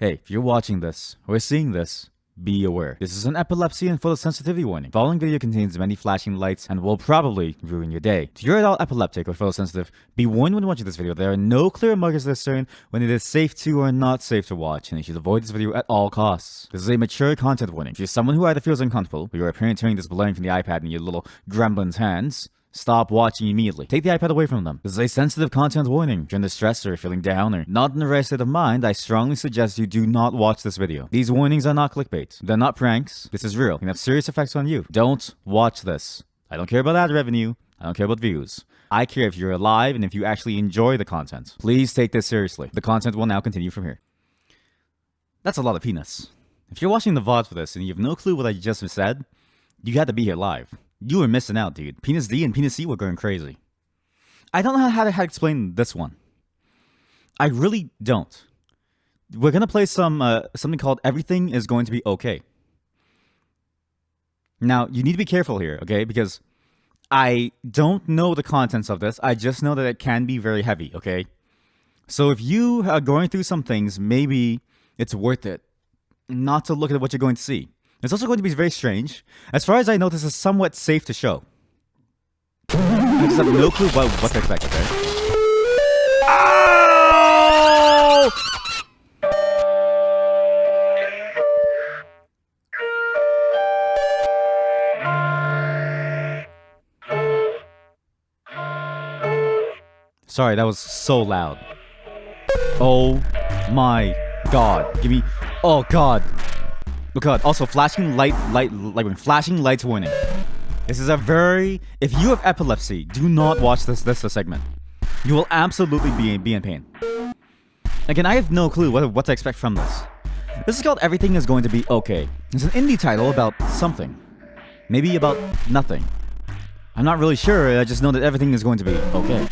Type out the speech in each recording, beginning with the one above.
Hey, if you're watching this or seeing this, be aware. This is an epilepsy and photosensitivity warning. The following video contains many flashing lights and will probably ruin your day. If you're at all epileptic or photosensitive, be warned when watching this video. There are no clear markers that discern when it is safe to or not safe to watch, and you should avoid this video at all costs. This is a mature content warning. If you're someone who either feels uncomfortable, or you're a parent hearing this blaring from the iPad in your little gremlin's hands, stop watching immediately. Take the iPad away from them. This is a sensitive content warning. If you're under stress or feeling down or not in the right state of mind, I strongly suggest you do not watch this video. These warnings are not clickbait. They're not pranks. This is real. It can have serious effects on you. Don't watch this. I don't care about ad revenue. I don't care about views. I care if you're alive and if you actually enjoy the content. Please take this seriously. The content will now continue from here. That's a lot of penis. If you're watching the VOD for this and you have no clue what I just said, you had to be here live. You were missing out, dude. Penis D and Penis C were going crazy. I don't know how to explain this one. I really don't. We're gonna play something called "Everything Is Going to Be Okay." Now, you need to be careful here, okay? Because I don't know the contents of this. I just know that it can be very heavy, okay? So if you are going through some things, maybe it's worth it not to look at what you're going to see. It's also going to be very strange. As far as I know, this is somewhat safe to show. I just have no clue what to expect, okay? Oh! Sorry, that was so loud. Oh my god. Give me... Oh god. Oh god, also flashing flashing lights warning. This is a very... If you have epilepsy, do not watch this segment. You will absolutely be in pain. Again, I have no clue what to expect from this. This is called "Everything Is Going to Be Okay." It's an indie title about something. Maybe about nothing. I'm not really sure, I just know that everything is going to be okay.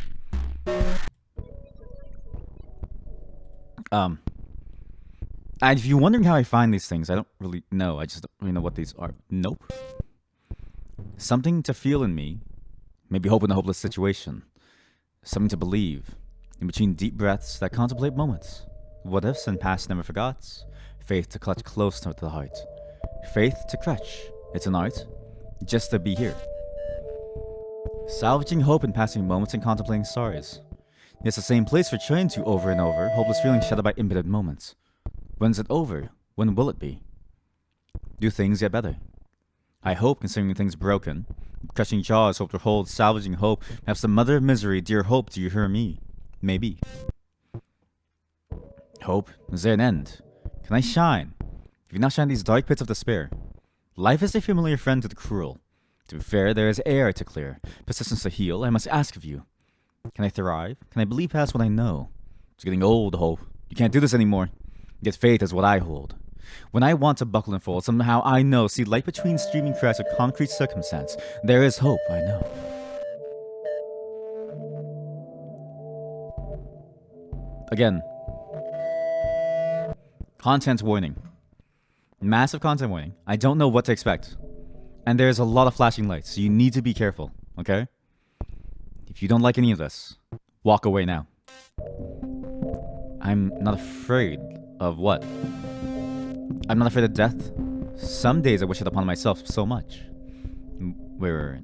And if you're wondering how I find these things, I don't really know. I just don't really know what these are. Nope. Something to feel in me. Maybe hope in a hopeless situation. Something to believe. In between deep breaths that contemplate moments. What ifs and past never forgots. Faith to clutch close to the heart. Faith to crutch. It's an art. Just to be here. Salvaging hope in passing moments and contemplating stars. It's the same place returning to over and over. Hopeless feelings shadowed by impotent moments. When's it over? When will it be? Do things get better? I hope, considering things broken. Crushing jaws, hope to hold, salvaging hope. Perhaps the mother of misery, dear hope, do you hear me? Maybe. Hope, is there an end? Can I shine? If you now shine these dark pits of despair. Life is a familiar friend to the cruel. To be fair, there is air to clear. Persistence to heal, I must ask of you. Can I thrive? Can I believe past what I know? It's getting old, hope. You can't do this anymore. Yet faith is what I hold. When I want to buckle and fold, somehow I know, see light between streaming cracks of concrete circumstance. There is hope, I know. Again. Content warning. Massive content warning. I don't know what to expect. And there's a lot of flashing lights, so you need to be careful, okay? If you don't like any of this, walk away now. I'm not afraid of what? I'm not afraid of death. Some days I wish it upon myself so much. Wait.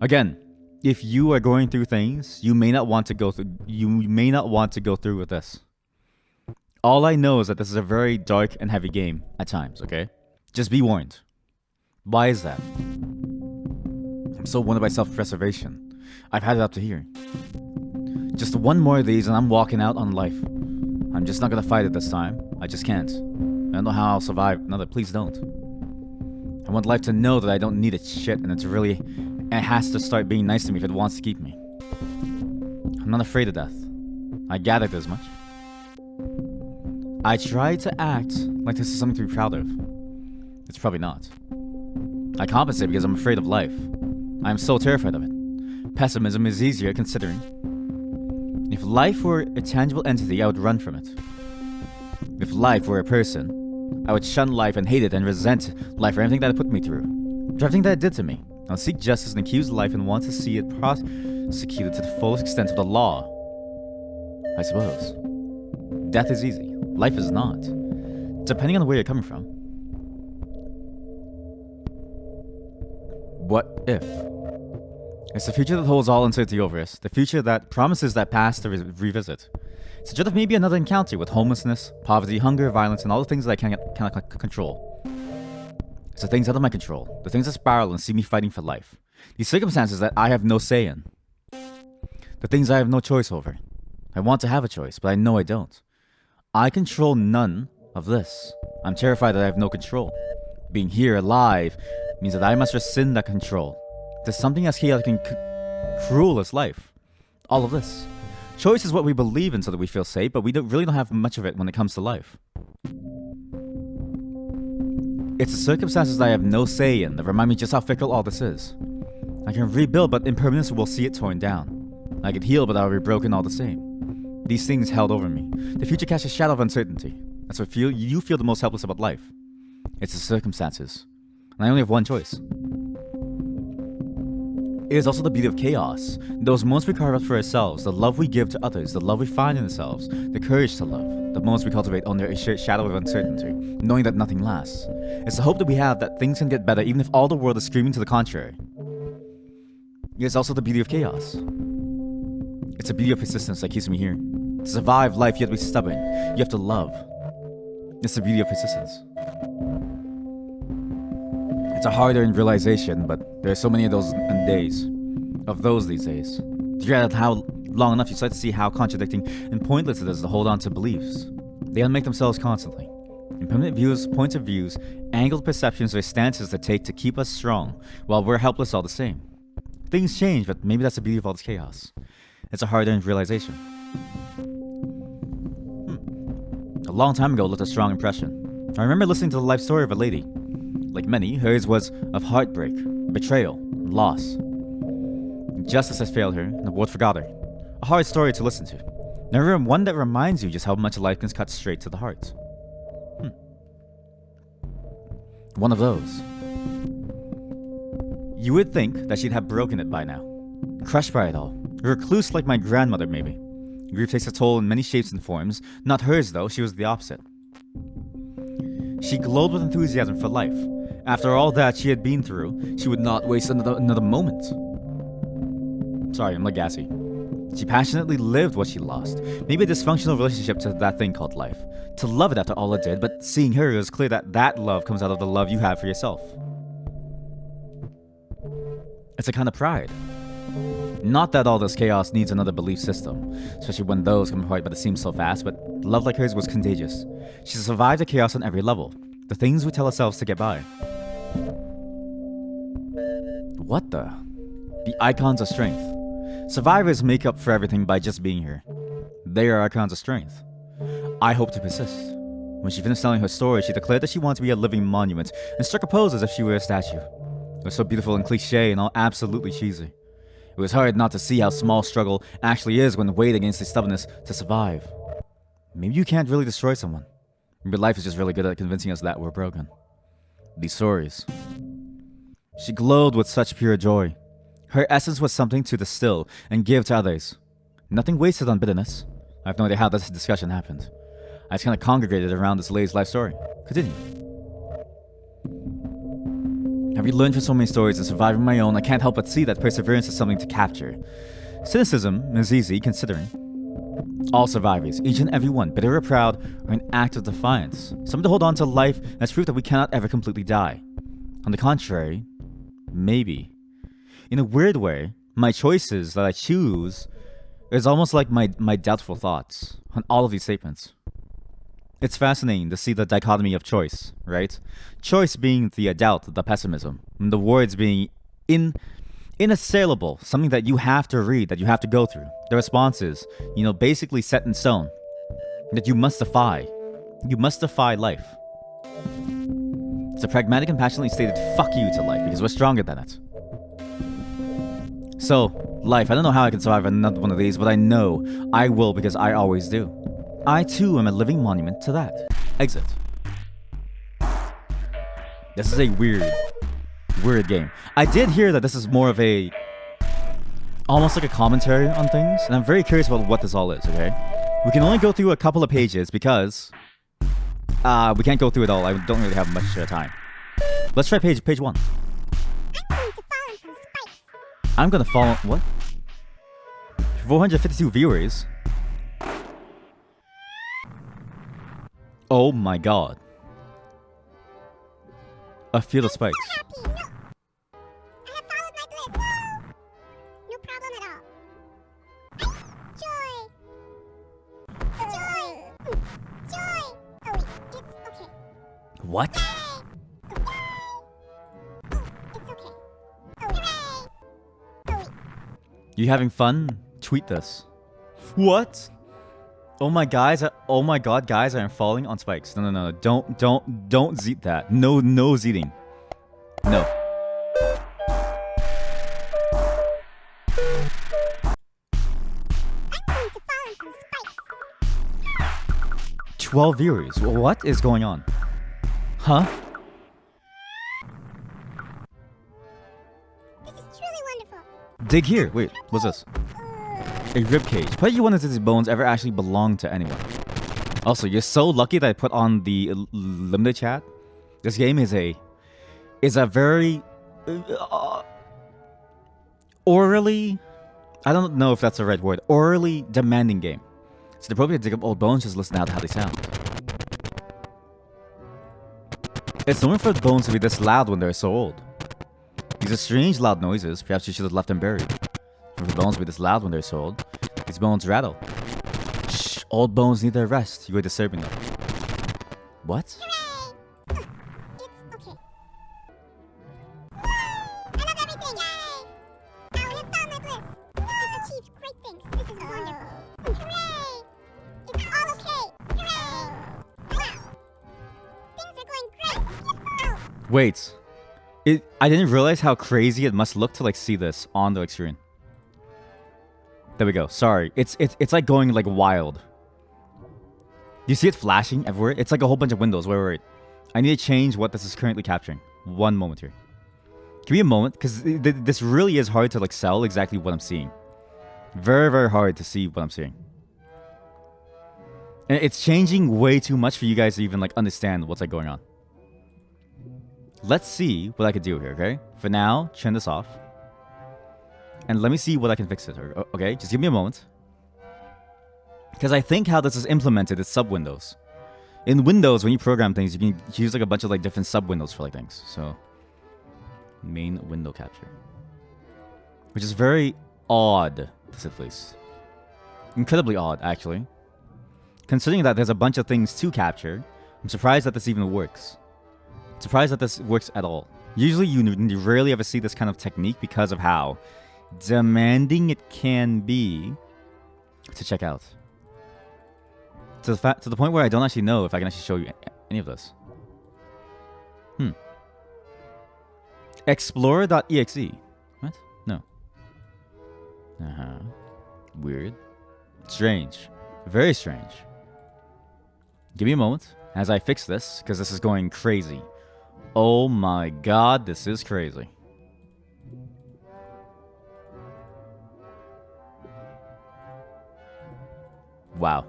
Again, if you are going through things, you may not want to go through. You may not want to go through with this. All I know is that this is a very dark and heavy game at times. Okay, just be warned. Why is that? I'm so wondered by self-preservation. I've had it up to here. Just one more of these and I'm walking out on life. I'm just not gonna fight it this time. I just can't. I don't know how I'll survive. No, please don't. I want life to know that I don't need its shit and it has to start being nice to me if it wants to keep me. I'm not afraid of death. I gathered as much. I try to act like this is something to be proud of. It's probably not. I compensate because I'm afraid of life. I am so terrified of it. Pessimism is easier considering. If life were a tangible entity, I would run from it. If life were a person, I would shun life and hate it and resent life for everything that it put me through. For everything that it did to me. I would seek justice and accuse life and want to see it prosecuted to the fullest extent of the law. I suppose. Death is easy. Life is not. Depending on where you're coming from. What if? It's the future that holds all uncertainty over us. The future that promises that past to revisit. It's a dread of maybe another encounter with homelessness, poverty, hunger, violence, and all the things that I cannot control. It's the things out of my control. The things that spiral and see me fighting for life. These circumstances that I have no say in. The things I have no choice over. I want to have a choice, but I know I don't. I control none of this. I'm terrified that I have no control. Being here, alive, means that I must rescind that control. There's something as chaotic and cruel as life. All of this. Choice is what we believe in so that we feel safe, but we really don't have much of it when it comes to life. It's the circumstances that I have no say in that remind me just how fickle all this is. I can rebuild, but impermanence will see it torn down. I can heal, but I'll be broken all the same. These things held over me. The future casts a shadow of uncertainty. That's what you feel the most helpless about life. It's the circumstances. And I only have one choice. It is also the beauty of chaos. Those moments we carve out for ourselves, the love we give to others, the love we find in ourselves, the courage to love, the moments we cultivate under a shadow of uncertainty, knowing that nothing lasts. It's the hope that we have that things can get better even if all the world is screaming to the contrary. It is also the beauty of chaos. It's the beauty of persistence that keeps me here. To survive life, you have to be stubborn. You have to love. It's the beauty of persistence. It's a hard-earned realization, but there are so many of those days. Of those these days. Throughout how long enough, you start to see how contradicting and pointless it is to hold on to beliefs. They unmake themselves constantly. Impermanent views, points of views, angled perceptions, or stances that take to keep us strong, while we're helpless all the same. Things change, but maybe that's the beauty of all this chaos. It's a hard-earned realization. A long time ago left a strong impression. I remember listening to the life story of a lady. Like many, hers was of heartbreak, betrayal, and loss. Justice has failed her, and the world forgot her. A hard story to listen to. Never one that reminds you just how much life can cut straight to the heart. One of those. You would think that she'd have broken it by now. Crushed by it all. A recluse like my grandmother, maybe. Grief takes a toll in many shapes and forms. Not hers, though. She was the opposite. She glowed with enthusiasm for life. After all that she had been through, she would not waste another moment. Sorry, I'm like gassy. She passionately lived what she lost. Maybe a dysfunctional relationship to that thing called life. To love it after all it did, but seeing her, it was clear that that love comes out of the love you have for yourself. It's a kind of pride. Not that all this chaos needs another belief system, especially when those come apart, but it seems so fast, but love like hers was contagious. She survived the chaos on every level. The things we tell ourselves to get by. What the? The icons of strength. Survivors make up for everything by just being here. They are icons of strength. I hope to persist. When she finished telling her story, she declared that she wanted to be a living monument and struck a pose as if she were a statue. It was so beautiful and cliche and all absolutely cheesy. It was hard not to see how small struggle actually is when weighed against the stubbornness to survive. Maybe you can't really destroy someone. Maybe life is just really good at convincing us that we're broken. These stories. She glowed with such pure joy. Her essence was something to distill and give to others. Nothing wasted on bitterness. I have no idea how this discussion happened. I just kind of congregated around this lady's life story. Continue. Having learned from so many stories and surviving my own, I can't help but see that perseverance is something to capture. Cynicism is easy, considering. All survivors, each and every one, bitter or proud, are an act of defiance. Something to hold on to life as proof that we cannot ever completely die. On the contrary, maybe. In a weird way, my choices that I choose is almost like my doubtful thoughts on all of these statements. It's fascinating to see the dichotomy of choice, right? Choice being the doubt, the pessimism, and the words being inassailable, something that you have to read, that you have to go through. The responses, basically set in stone, that you must defy. You must defy life. It's a pragmatic and passionately stated fuck you to life, because we're stronger than it. So, life, I don't know how I can survive another one of these, but I know I will because I always do. I too am a living monument to that. Exit. This is a weird game. I did hear that this is more of a, almost like a commentary on things, and I'm very curious about what this all is, okay? We can only go through a couple of pages because We can't go through it all. I don't really have much time. Let's try page 1. I'm gonna fall on what? 452 viewers. Oh my god. A field of spikes. What? You having fun? Tweet this. What? Oh my god, guys, I am falling on spikes. No. Don't zeet that. No zeeting. No. $12 viewers. What is going on? Huh? This is truly wonderful. Dig here. Wait, what's this? A ribcage. But you wonder if these bones ever actually belong to anyone. Also, you're so lucky that I put on the limited chat. This game is a very orally, I don't know if that's the right word, orally demanding game. It's appropriate to dig up old bones, just listen out how they sound. It's normal for the bones to be this loud when they're so old. These are strange loud noises. Perhaps you should have left them buried. For the bones to be this loud when they're so old, these bones rattle. Shh, old bones need their rest. You are disturbing them. What? Hooray! It's okay. I love everything! Yay! I have found my bliss. I've achieved great things. This is wonderful. Hooray! It's all okay. Hooray! Wow! Things are going great. Oh. Wait. I didn't realize how crazy it must look to like see this on the screen. There we go. Sorry. It's like going like wild. You see it flashing everywhere? It's like a whole bunch of windows. Wait. I need to change what this is currently capturing. One moment here. Give me a moment, because this really is hard to like sell exactly what I'm seeing. Very, very hard to see what I'm seeing. And it's changing way too much for you guys to even like understand what's like going on. Let's see what I can do here, okay? For now, turn this off. And let me see what I can fix it, okay? Just give me a moment. Because I think how this is implemented is sub-windows. In Windows, when you program things, you can use like a bunch of like different sub-windows for like things. So, main window capture. Which is very odd, to say the least. Incredibly odd, actually. Considering that there's a bunch of things to capture, I'm surprised that this even works. Surprised that this works at all. Usually you rarely ever see this kind of technique because of how demanding it can be to check out. To the point where I don't actually know if I can actually show you any of this. Explorer.exe. What? No. Weird. Strange. Very strange. Give me a moment as I fix this, because this is going crazy. Oh my god, this is crazy. Wow.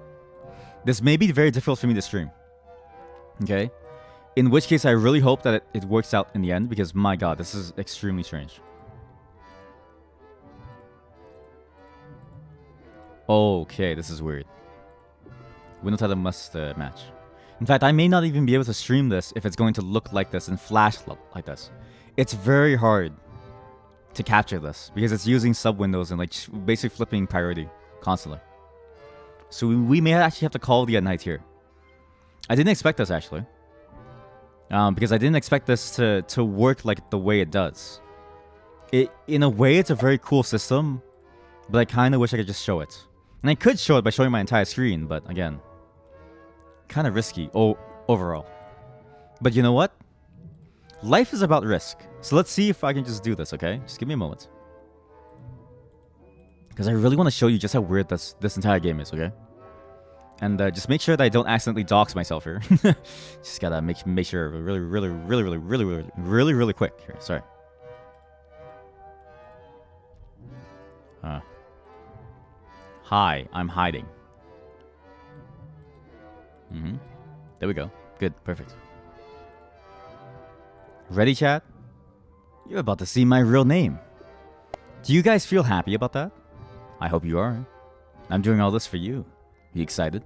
This may be very difficult for me to stream. Okay? In which case, I really hope that it works out in the end, because my god, this is extremely strange. Okay, this is weird. Window title must match. In fact, I may not even be able to stream this if it's going to look like this and flash like this. It's very hard to capture this because it's using sub-windows and like basically flipping priority constantly. So we may actually have to call the night here. I didn't expect this actually. Because I didn't expect this to work like the way it does. In a way, it's a very cool system, but I kind of wish I could just show it. And I could show it by showing my entire screen, but again, kind of risky overall. But you know what? Life is about risk. So let's see if I can just do this, okay? Just give me a moment. Because I really want to show you just how weird this entire game is, okay? And just make sure that I don't accidentally dox myself here. Just gotta make sure really quick here. Sorry. Hi, I'm hiding. There we go. Good, perfect. Ready, chat? You're about to see my real name. Do you guys feel happy about that? I hope you are. I'm doing all this for you. You excited?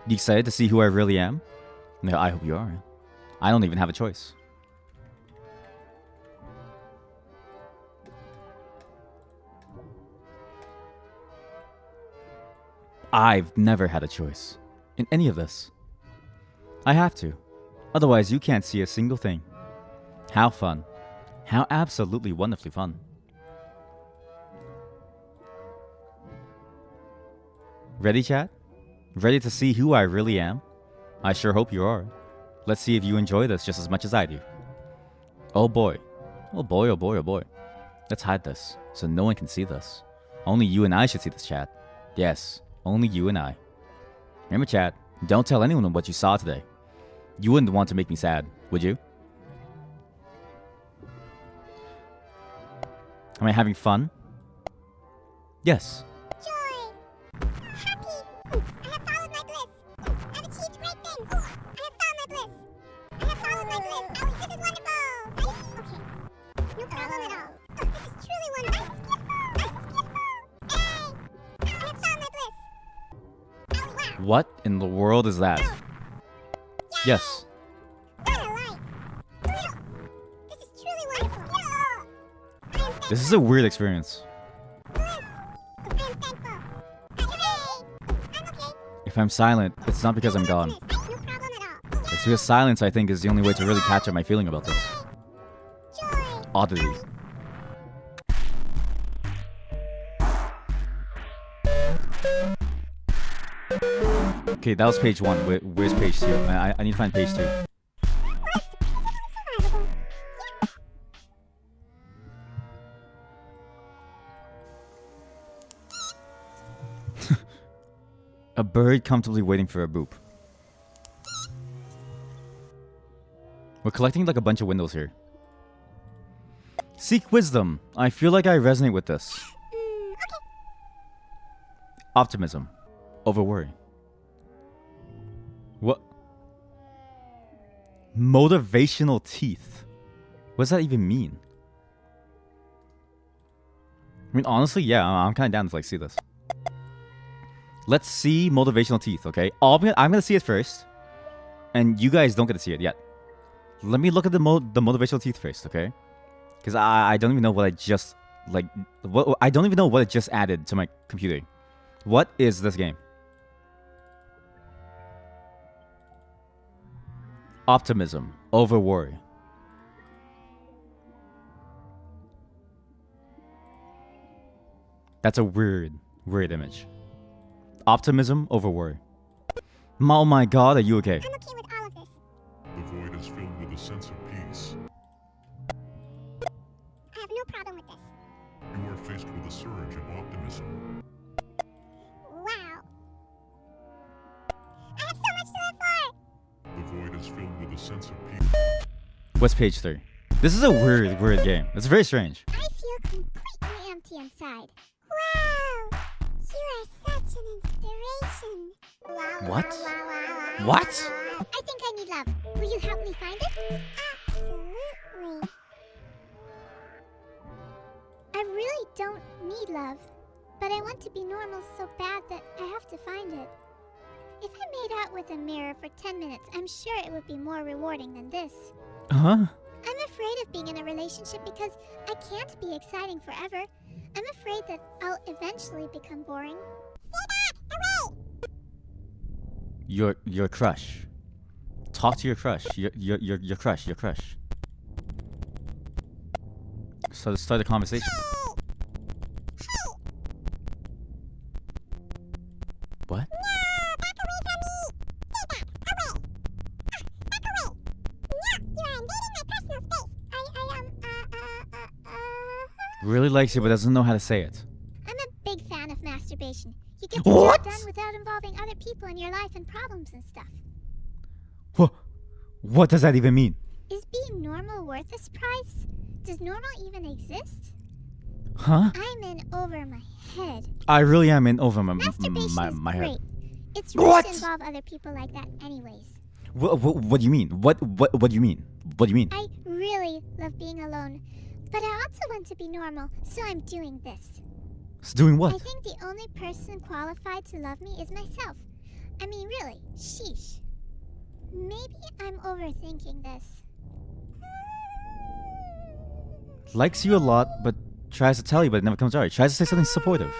You excited to see who I really am? No, I hope you are. I don't even have a choice. I've never had a choice in any of this. I have to. Otherwise, you can't see a single thing. How fun. How absolutely wonderfully fun. Ready, chat? Ready to see who I really am? I sure hope you are. Let's see if you enjoy this just as much as I do. Oh boy. Oh boy, oh boy, oh boy. Let's hide this, so no one can see this. Only you and I should see this, chat. Yes, only you and I. Remember, chat, don't tell anyone what you saw today. You wouldn't want to make me sad, would you? Am I having fun? Yes. Joy. Happy. I have followed my bliss. I've achieved great things. I have found my bliss. I have followed my bliss. Oh, this is wonderful. Okay. No problem at all. Oh, this is truly wonderful. It's beautiful. It's beautiful. Hey. I have found my bliss. Oh, wow. What in the world is that? Yes. What a life. This is truly wonderful. I am thankful. This is a weird experience. Bliss. I am thankful. Hooray. I'm okay. If I'm silent, it's not because I'm gone. No problem at all. It's because silence, I think, is the only way to really capture my feeling about this. Joy. Oddity. Okay, that was page 1. Where's page 2? I need to find page 2. A bird comfortably waiting for a boop. We're collecting like a bunch of windows here. Seek wisdom. I feel like I resonate with this. Okay. Optimism. Over worry. What? Motivational teeth. What does that even mean? I mean, honestly, yeah, I'm kind of down to like see this. Let's see motivational teeth, okay? I'm gonna see it first, and you guys don't get to see it yet. Let me look at the motivational teeth first, okay? Because I don't even know what I just I don't even know what it just added to my computer. What is this game? Optimism over worry. That's a weird image. Optimism over worry. Oh my god, are you okay? I'm okay with all of this. The void is filled with a sense of peace. I have no problem with this. You are faced with a surge of optimism. Wow. I have so much to live for. The void is filled with a sense of peace. What's page 3? This is a weird game. It's very strange. I feel completely empty inside. Wow. You are such an inspiration. Wow, What? wow, wow, wow, wow, What? wow. I think I need love. Will you help me find it? Absolutely. I really don't need love, but I want to be normal so bad that I have to find it. If I made out with a mirror for 10 minutes, I'm sure it would be more rewarding than this. Huh? I'm afraid of being in a relationship because I can't be exciting forever. I'm afraid that I'll eventually become boring. Your crush. Talk to your crush. Your crush. So let's start a conversation. What? Really likes you but doesn't know how to say it. I'm a big fan of masturbation. You get the What? job done without involving other people in your life and problems and stuff. What does that even mean? Is being normal worth this price? Does normal even exist? Huh? I'm in over my head. I really am in over Masturbation is my great. head. It's What? rude to involve other people like that anyways. What do you mean? What do you mean? What do you mean? I really love being alone, but I also want to be normal, so I'm doing this. It's doing I what? think the only person qualified to love me is myself. I mean, really, sheesh. Maybe I'm overthinking this. Likes you a lot, but tries to tell you, but it never comes out. Tries to say something supportive.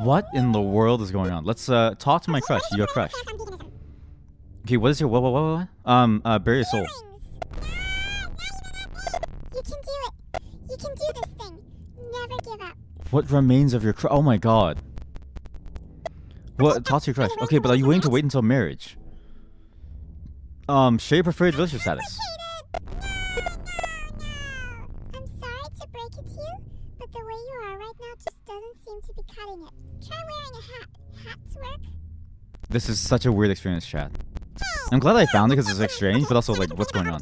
What in the world is going on? Let's talk to my crush. Your crush. Okay, what is your what? Bury your soul. You can do it. You can do this thing. Never give up. What remains of your crush? Oh my god. What? Talk to your crush. Okay, but are you willing to wait until marriage? Share your preferred relationship status. I'm sorry to break it to you, but the way you are right now just doesn't seem to be cutting it. Try wearing a hat. Hats work? This is such a weird experience, chat. I'm glad I found it because it's like strange, but also like, what's going on?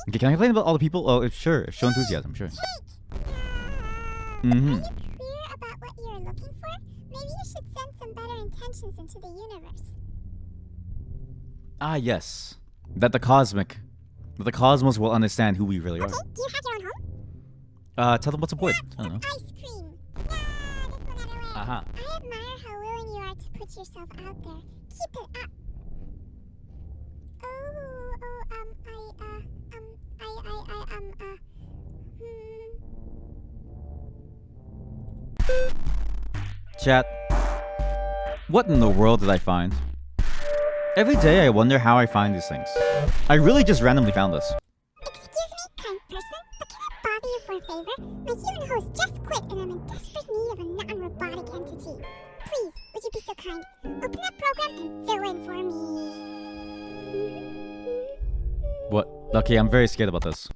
Okay, can I complain about all the people? Oh, sure. Show enthusiasm, sure. Are you clear about what you're looking for? Maybe you should send some better intentions into the universe. Ah, yes. That the cosmos will understand who we really are. Okay, do you have your own home? Tell them what's important. I don't know. Ice cream. No, this will never end. Uh-huh. I admire how willing you are to put yourself out there. Keep it up. Chat. What in the world did I find? Every day I wonder how I find these things. I really just randomly found this. Excuse me, kind person, but can I bother you for a favor? My human host just quit and I'm in desperate need of a non-robotic entity. Please, would you be so kind? Open that program and fill in for me. What? Okay, I'm very scared about this.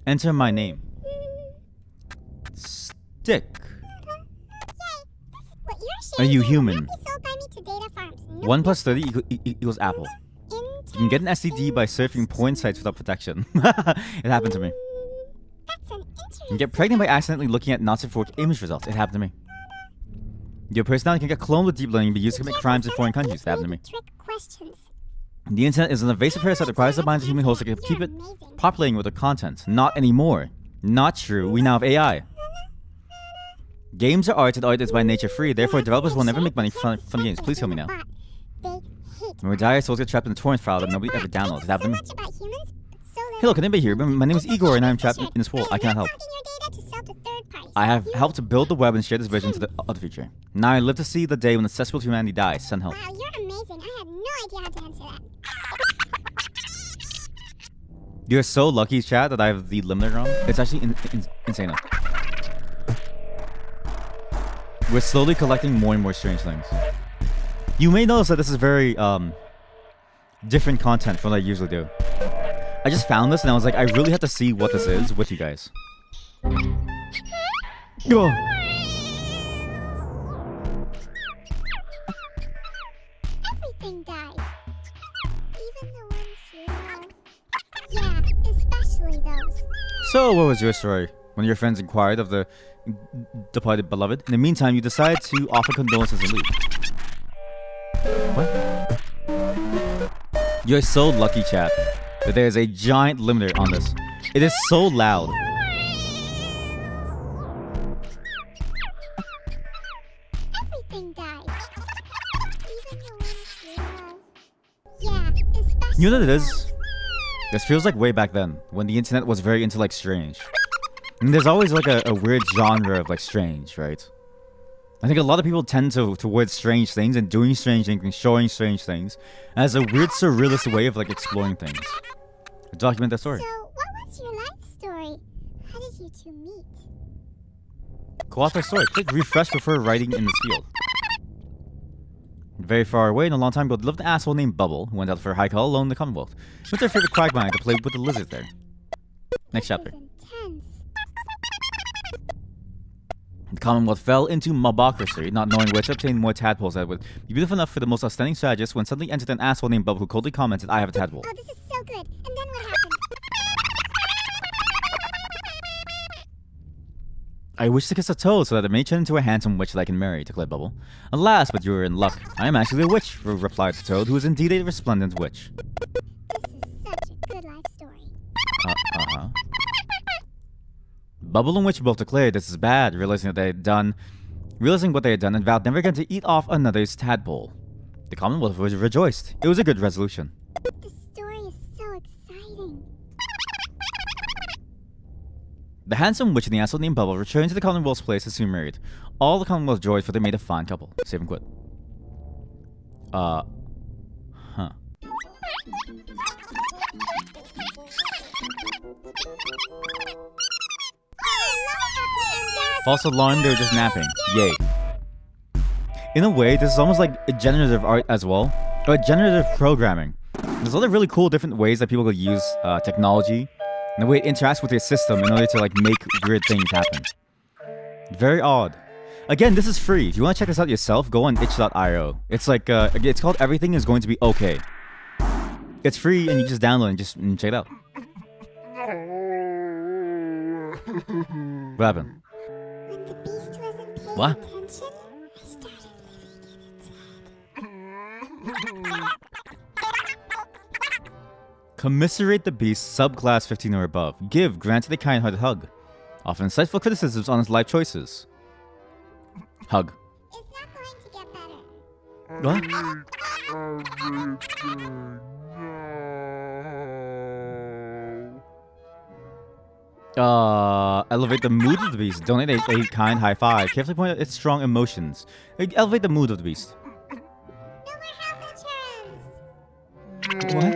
Enter my name. Stick. What you're Are sharing you will human? not be sold by me to data farms. Nope. 1 plus 30 equals apple. You can get an STD by surfing porn sites without protection. It happened to me. That's an You interesting. can get pregnant by accidentally looking at not safe for work image results. It happened to me. Your personality can get cloned with deep learning and be used to commit crimes in foreign countries. It happened to me. Trick questions. The internet is an evasive parasite that requires the minds of human hosts to keep it populating with the content. Not anymore. Not true. We now have AI. Games are art and art is by nature free. Therefore, developers will never make money from games. Please kill me now. They hate. When we die, our souls get trapped in a torrent file that nobody ever downloads. It happened to me. So much about humans, but so little. Hello, can anybody hear me? My name is Igor and I am trapped in this world. I cannot help. I have helped to build the web and share this vision to the other future. Now I live to see the day when the cesspool to humanity dies. Send help. Wow, you're amazing. I had no idea how to answer that. You're so lucky, chat, that I have the limiter on. It's actually insane. We're slowly collecting more and more strange things. You may notice that this is very different content from what I usually do. I just found this and I was like, I really have to see what this is with you guys. Go. Everything dies. Even the ones you love. Yeah, especially those. So, what was your story? When your friends inquired of the departed beloved. In the meantime, you decide to offer condolences and leave. What? You're so lucky, chat, that there's a giant limiter on this. It is so loud. Everything dies. Even the ones you love. Yeah, especially You know what it is? those. This feels like way back then, when the internet was very into like strange. And there's always like a weird genre of like strange, right? I think a lot of people tend towards strange things and doing strange things and showing strange things as a weird surrealist way of like exploring things. Document that story. So, what was your life story? How did you two meet? Go off that story. Click refresh before writing in this field. Very far away and a long time ago, there lived an asshole named Bubble who went out for a hike all alone in the Commonwealth. With their favorite quagmire to play with the lizards there. Next chapter. This is intense. The Commonwealth fell into mobocracy, not knowing where to obtain more tadpoles that would be beautiful enough for the most outstanding strategist when suddenly entered an asshole named Bubble who coldly commented, I have a tadpole. Oh, this is so good. And then what happened? I wish to kiss a toad so that it may turn into a handsome witch that I can marry, declared Bubble. Alas, but you were in luck. I am actually a witch, replied the toad, who is indeed a resplendent witch. This is such a good life story. Uh-huh. Bubble and Witch both declared this is bad, realizing what they had done, and vowed never again to eat off another's tadpole. The Commonwealth was rejoiced. It was a good resolution. The story is so exciting. The handsome witch and the asshole named Bubble returned to the Commonwealth's place as soon married. All the Commonwealth joyed, for they made a fine couple. Save and quit. Huh. False alarm, they were just napping. Yay. In a way, this is almost like a generative art as well, or generative programming. There's a lot of really cool different ways that people could use technology and the way it interacts with your system in order to like make weird things happen. Very odd. Again, this is free. If you want to check this out yourself, go on itch.io. It's like it's called Everything is Going to Be Okay. It's free and you just download and just check it out. What happened? When the beast wasn't paying What? attention, I started living in its head. Commiserate the beast, subclass 15 or above. Give, granted a kind-hearted hug. Offer insightful criticisms on his life choices. Hug. It's not going to get better. What? Elevate the mood of the beast. Donate a kind high five. Carefully point out its strong emotions. Elevate the mood of the beast. No more health insurance. What?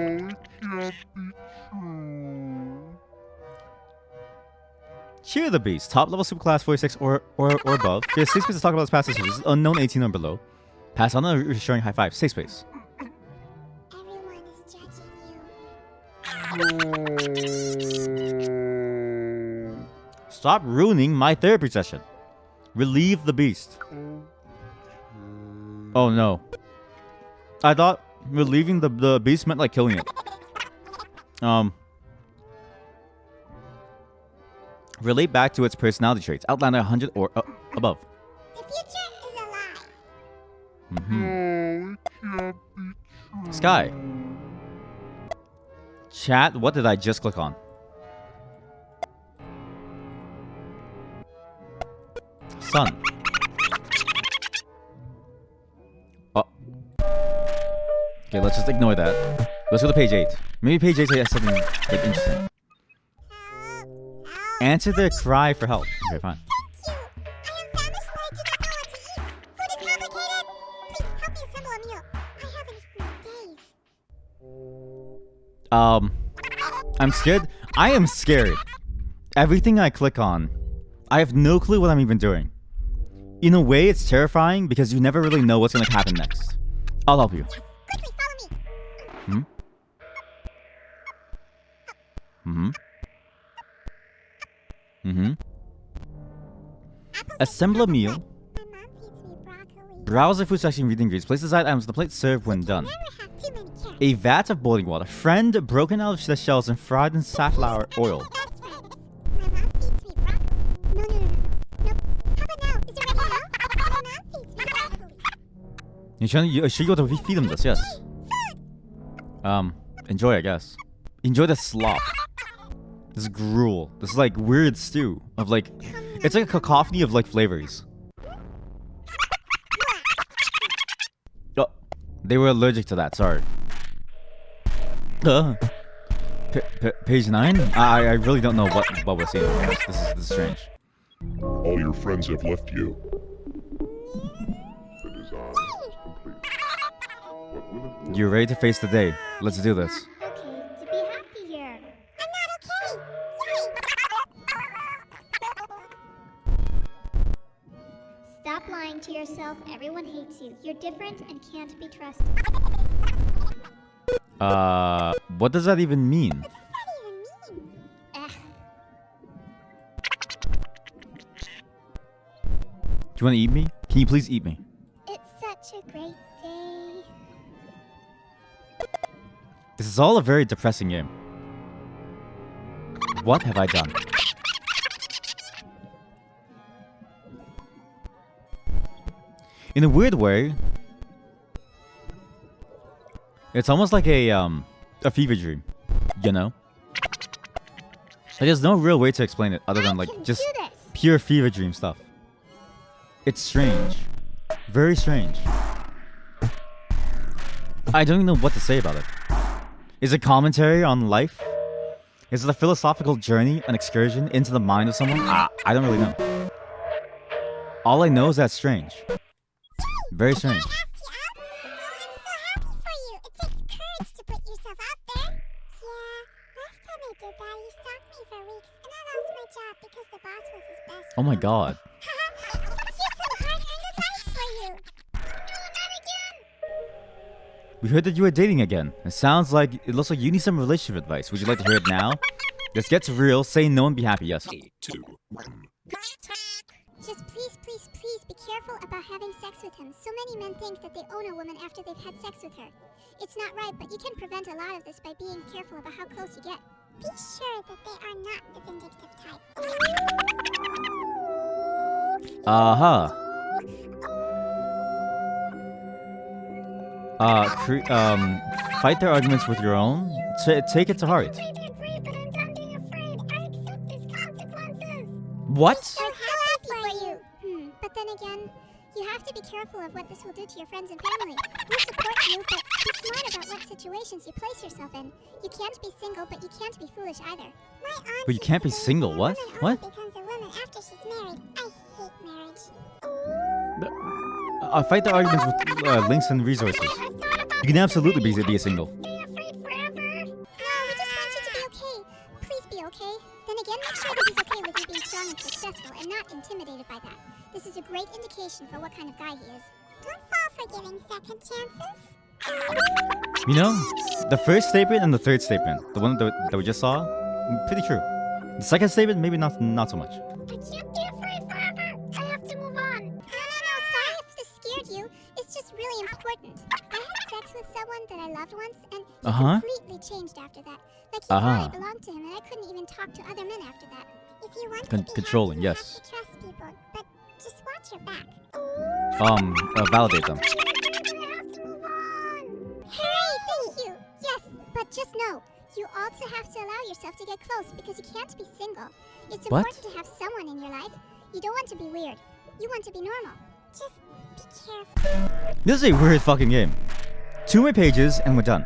Cheer the beast. Top level superclass 46 or above. There's safe space to talk about his past decisions. Unknown 18 or below. Pass on a reassuring high five. Safe space. Everyone is judging you. Stop ruining my therapy session. Relieve the beast. Oh no. I thought relieving the beast meant like killing it. Relate back to its personality traits. Outline 100 or above. The future is a lie. Sky. Chat, what did I just click on? Sun. Oh. Okay, let's just ignore that. Let's go to page 8. Maybe page 8 has something like interesting. Help. Answer their cry for help. Okay, fine. Thank you. I am famished, but I do not know what to eat. Food is complicated. Please help me assemble a meal. I haven't eaten in days. I'm scared. I am scared. Everything I click on, I have no clue what I'm even doing. In a way, it's terrifying because you never really know what's going to happen next. I'll help you. Quickly, follow me. Hmm? Mm-hmm. Mm-hmm. Apples Assemble a meal. My mom feeds me broccoli. Browse the food section and read the ingredients. Place the side items on the plate. Serve when done. Never have too many carrots. A vat of boiling water. Friend broken out of the shells and fried in safflower oil. Best friends. My mom feeds me broccoli. No. Nope. How about now? Is it ready now? My mom feeds me broccoli. You're sure you want to feed them this? Yes. Enjoy, I guess. Enjoy the slop. This is gruel. This is like weird stew of like, it's like a cacophony of like flavors. Oh, they were allergic to that. Sorry. Page 9. I really don't know what we're seeing. This is strange. All your friends have left you. The design is complete. What will it You're ready to face the day. Let's do this. Okay, to be happy here. I'm not okay. Stop lying to yourself. Everyone hates you. You're different and can't be trusted. What does that even mean? What does that even mean? Eh. you want to eat me? Can you please eat me? It's such a great day. This is all a very depressing game. What have I done? In a weird way, it's almost like a fever dream, you know? Like, there's no real way to explain it other than like can just do this. pure fever dream stuff. It's strange. Very strange. I don't even know what to say about it. Is it commentary on life? Is it a philosophical journey, an excursion into the mind of someone? I don't really know. All I know is that it's strange. Very strange. I'm so happy for you. It takes courage to put yourself out there. Yeah, last time I did that, he stalked me for weeks, and I lost my job because the boss was his best Oh my god. friend. Here's some hard-earned advice for you. No, not again. We heard that you were dating again. It looks like you need some relationship advice. Would you like to hear it now? Let's get real. Say no and be happy. Yes. 3, 2, 1. Just please be careful about having sex with him. So many men think that they own a woman after they've had sex with her. It's not right, but you can prevent a lot of this by being careful about how close you get. Be sure that they are not the vindictive type. Fight their arguments with your own. Take it to heart. Afraid, but I'm done being afraid. I accept these consequences. What? I'm so happy for you. But then again, you have to be careful of what this will do to your friends and family. We support you, but be smart about what situations you place yourself in. You can't be single, but you can't be foolish either. My aunt But you can't be used to single, say a what? woman What? only becomes a woman after she's married. I hate marriage. Fight the arguments with links and resources. You can absolutely be a single. Stay afraid forever. No, we just want you to be okay. Please be okay. Then again, make sure that he's okay with you being strong and successful and not intimidated by that. This is a great indication for what kind of guy he is. Don't fall for giving second chances. You know, the first statement and the third statement, the one that we just saw, pretty true. The second statement, maybe not so much. I can't be afraid forever. I have to move on. No. Sorry if this scared you. It's just really important. I had sex with someone that I loved once, and he completely changed after that. Like he thought I belonged to him, and I couldn't even talk to other men after that. If you want to be Controlling, happy, yes. you have to trust people, but just watch your back. Validate them. Hooray, thank you! Yes, but just know, you also have to allow yourself to get close because you can't be single. It's What? important to have someone in your life. You don't want to be weird. You want to be normal. Just be careful. This is a weird fucking game. 2 more pages and we're done.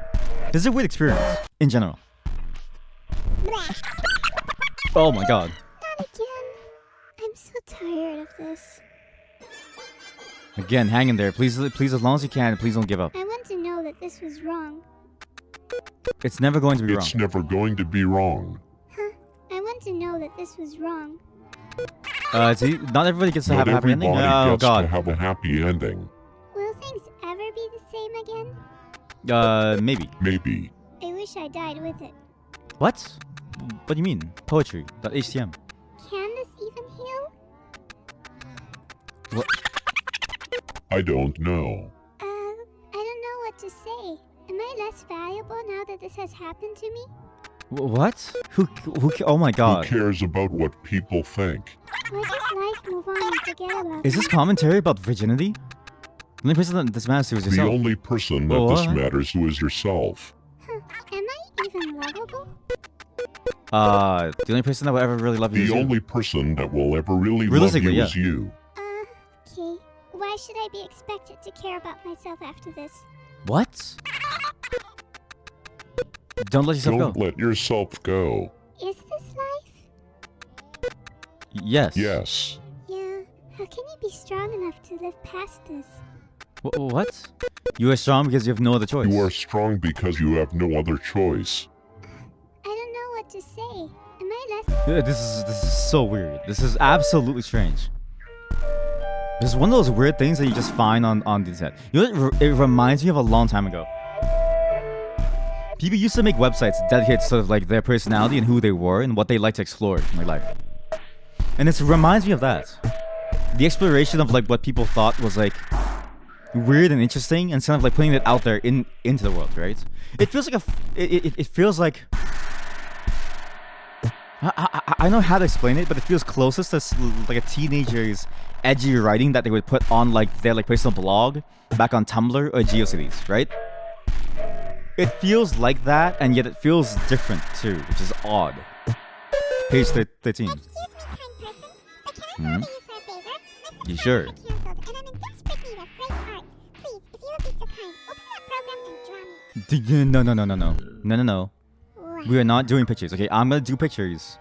This is a weird experience, in general. Oh my god. Not again. I'm so tired of this. Again, hang in there. Please, as long as you can, please don't give up. I want to know that this was wrong. It's never going to be wrong. It's never going to be wrong. I want to know that this was wrong. See, not everybody gets to have Not a happy ending. everybody Oh gets to god. have a happy ending. Will things ever be the same again? Maybe. Maybe. I wish I died with it. What? What do you mean? Poetry. .htm. Can this even heal? What? I don't know. I don't know what to say. Am I less valuable now that this has happened to me? What? Oh my god. Who cares about what people think? Why does life move on and forget about Is this commentary about virginity? The only person that this matters to is The yourself. only person that What? this matters to is yourself. Am I even lovable? The only person that will ever really love you is The you. only person that will ever really love you Realistically, yeah. is you. Okay. Why should I be expected to care about myself after this? What? Don't let yourself Don't go. let yourself go. Is this life? Yes. Yes. Yeah. How can you be strong enough to live past this? What? You are strong because you have no other choice. You are strong because you have no other choice. I don't know what to say. Am I less? This is so weird. This is absolutely strange. This is one of those weird things that you just find on the internet. You know, it reminds me of a long time ago. People used to make websites dedicated to sort of like their personality and who they were and what they like to explore in their life. And it reminds me of that. the exploration of like what people thought was like weird and interesting, instead of like putting it out there into the world, right? It feels like it feels like I don't know how to explain it, but it feels closest to like a teenager's edgy writing that they would put on like their like personal blog back on Tumblr or GeoCities, right? It feels like that, and yet it feels different too, which is odd. Page 13. Excuse me, kind person, but can I bother you for a favor? My You flight sure? got canceled, and I'm in desperate need of great art. Please, if you would be so kind, open that program and draw me. No. Wow. We are not doing pictures. Okay, I'm gonna do pictures.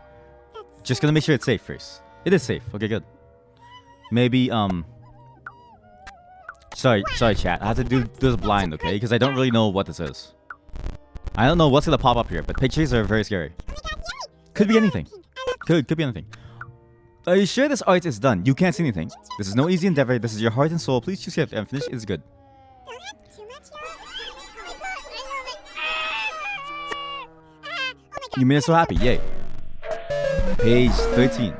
That's Just gonna make sure it's safe first. It is safe. Okay, good. Maybe Sorry, chat. I have to do this blind, okay? Because I don't really know what this is. I don't know what's gonna pop up here, but pictures are very scary. oh my god, yay! Could be anything. Pink. I love Could be anything. Are you sure this art is done? You can't see anything. This is no easy endeavor. This is your heart and soul. Please choose it and finish. It's good. don't have too much, y'all. It's gonna make I love it. Oh my god. You made us so happy. Yay. Page 13.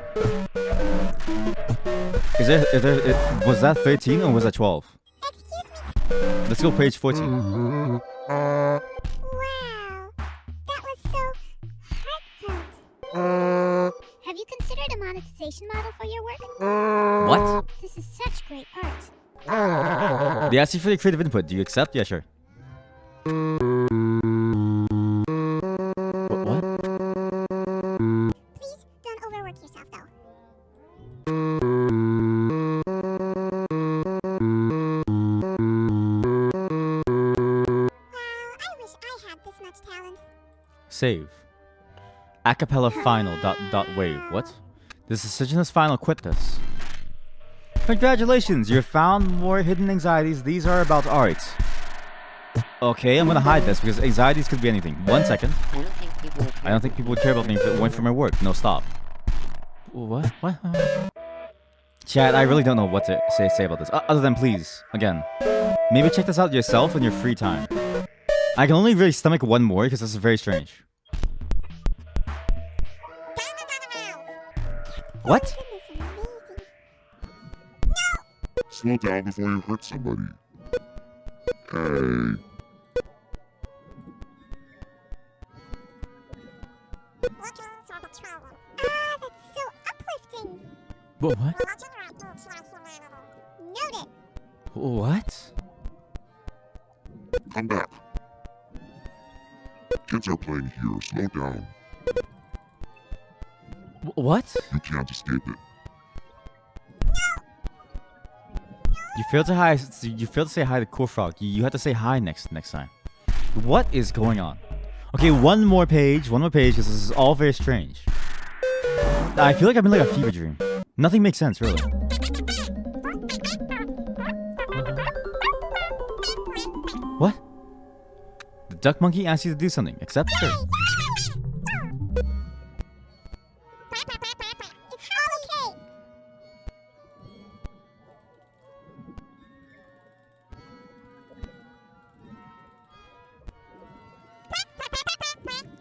Was that 13 or was that 12? Excuse me. Let's go page 14. Wow. That was so heartfelt. Have you considered a monetization model for your work? What? This is such great art. They asked you for your creative input. Do you accept? Yeah, sure. What? Please don't overwork yourself, though. Wow, I wish I had this much talent. Save. Acapella final dot wave. What? This decision is final. Quit this. Congratulations, you found more hidden anxieties. These are about art. Okay, I'm gonna hide this because anxieties could be anything. 1 second. I don't think people would care about me if it went for my work. No, stop. What? What? Chat, I really don't know what to say about this. Other than please, again, maybe check this out yourself in your free time. I can only really stomach one more because this is very strange. What? Goodness, amazing. Slow down before you hurt somebody. Hey. That's so uplifting. What? Noted. What? Come back. Kids are playing here. Slow down. What? You can't escape it. You failed to hi. You failed to say hi to Cool Frog. You have to say hi next time. What is going on? Okay, one more page, because this is all very strange. I feel like I'm in like a fever dream. Nothing makes sense, really. What? The duck monkey asked you to do something. Accept? Sure. It's all okay.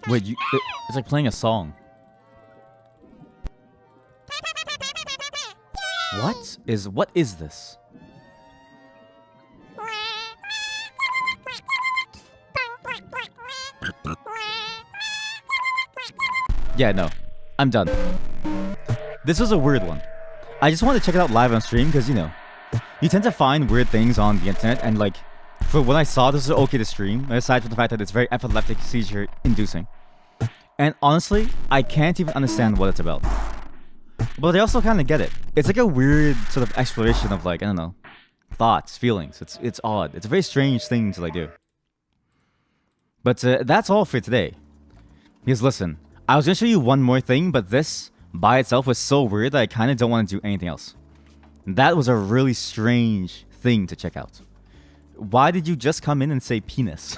Wait, it's like playing a song. What is this? Yeah, no. I'm done. This was a weird one. I just wanted to check it out live on stream because, you know, you tend to find weird things on the internet, and like, for what I saw, this is okay to stream, aside from the fact that it's very epileptic seizure inducing. And honestly, I can't even understand what it's about. But I also kind of get it. It's like a weird sort of exploration of like, I don't know, thoughts, feelings. It's odd. It's a very strange thing to like do. But that's all for today. Because listen, I was gonna show you one more thing, but this by itself was so weird that I kind of don't want to do anything else. That was a really strange thing to check out. Why did you just come in and say penis?